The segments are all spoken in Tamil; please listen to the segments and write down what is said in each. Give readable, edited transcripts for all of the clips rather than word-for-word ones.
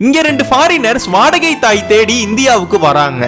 இங்க 2 ஃபாரினர்ஸ் வாடகை தாய் தேடி இந்தியாவுக்கு வராங்க.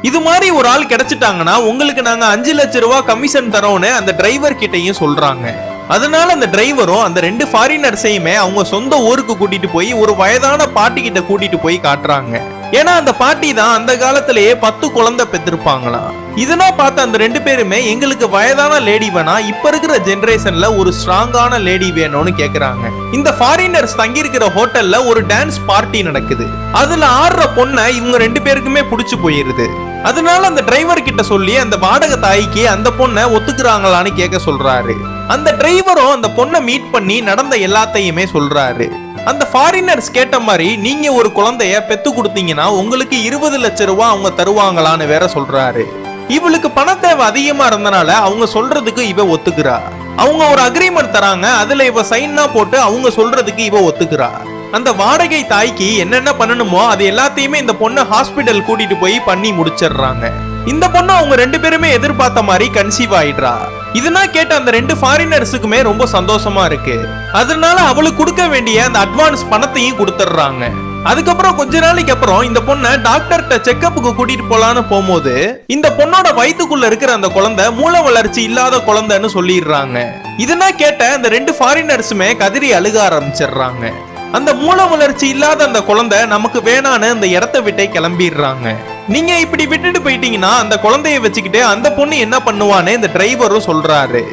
இது மாதிரி ஒரு ஆள் கிடைச்சிட்டாங்கன்னா உங்களுக்கு நாங்க 5 லட்சம் ரூபாய் கமிஷன் தரோம்னு அந்த டிரைவர் கிட்டையும் சொல்றாங்க. அதனால அந்த டிரைவரும் அந்த 2 ஃபாரினர்ஸையுமே அவங்க சொந்த ஊருக்கு கூட்டிட்டு போய் ஒரு வயதான பாட்டி கிட்ட கூட்டிட்டு போய் காட்டுறாங்க. ஏன்னா அந்த பாட்டி தான் அந்த காலத்திலேயே 10 குழந்தை பெற்றிருப்பாங்களாம். இதெல்லாம் பார்த்து அந்த 2 பேருமே எங்களுக்கு வயதான லேடி வேணா, இப்ப இருக்கிற ஜெனரேஷன்ல ஒரு ஸ்ட்ராங்கான லேடி வேணும்னு கேக்குறாங்க. இந்த ஃபாரினர்ஸ் தங்கி இருக்கிற ஹோட்டல்ல ஒரு டான்ஸ் பார்ட்டி நடக்குது. அதுல ஆடுற பொண்ணை இவங்க 2 பேருக்குமே புடிச்சு போயிருது. அதனால அந்த டிரைவர் கிட்ட சொல்லி அந்த வாடகை தாய்க்கு அந்த பொண்ணை ஒத்துக்குறாங்களான்னு கேட்க சொல்றாரு. அந்த டிரைவரும் அந்த பொண்ணை மீட் பண்ணி நடந்த எல்லாத்தையுமே சொல்றாரு. அந்த ஃபாரினர்ஸ் கேட்ட மாதிரி நீங்க ஒரு குழந்தைய பெத்து கொடுத்தீங்கன்னா உங்களுக்கு 20 லட்சம் ரூபாய் அவங்க தருவாங்களான்னு வேற சொல்றாரு. இவளுக்கு பண தேவை அதிகமா இருந்தனால அவங்க சொல்றதுக்கு இவ ஒத்துக்கிறா. அவங்க ஒரு அக்ரிமெண்ட் தராங்க, அதுல இவ சைன்னா போட்டு அவங்க சொல்றதுக்கு இவ ஒத்துக்கிறா. அந்த வாடகை தாய்க்கு என்னென்ன பண்ணணுமோ அது எல்லாத்தையுமே இந்த பொண்ணு ஹாஸ்பிட்டல் கூட்டிட்டு போய் பண்ணி முடிச்சிடுறாங்க. இந்த பொண்ணு அவங்க 2 பேருமே எதிர்பார்த்த மாதிரி கன்சீவ் ஆயிடுறா. இதெல்லாம் கேட்ட அந்த 2 ஃபாரினர்ஸுக்குமே ரொம்ப சந்தோஷமா இருக்கு. அதனால அவளுக்கு கொடுக்க வேண்டிய அந்த அட்வான்ஸ் பணத்தையும் கொடுத்துடுறாங்க. அதுக்கப்புறம் கொஞ்ச நாளைக்கு அப்புறம் இந்த பொண்ணை டாக்டர்கிட்ட செக்கப்புக்கு கூட்டிட்டு போலான்னு போகும்போது இந்த பொண்ணோட வயித்துக்குள்ள இருக்கிற அந்த குழந்தை மூளை வளர்ச்சி இல்லாத குழந்தைன்னு சொல்லிடுறாங்க. இதெல்லாம் கேட்ட அந்த 2 ஃபாரினர்ஸுமே கதறி அழுக ஆரம்பிச்சிடுறாங்க. அந்த மூளை வளர்ச்சி இல்லாத அந்த குழந்தை நமக்கு வேணான்னு அந்த இடத்த விட்டே கிளம்பிடுறாங்க. நீங்க இப்படி விட்டுட்டு போயிட்டீங்கன்னா அந்த குழந்தைய வச்சுக்கிட்டு அந்த பொண்ணு என்ன பண்ணுவான்னு இந்த டிரைவரும் சொல்றாரு.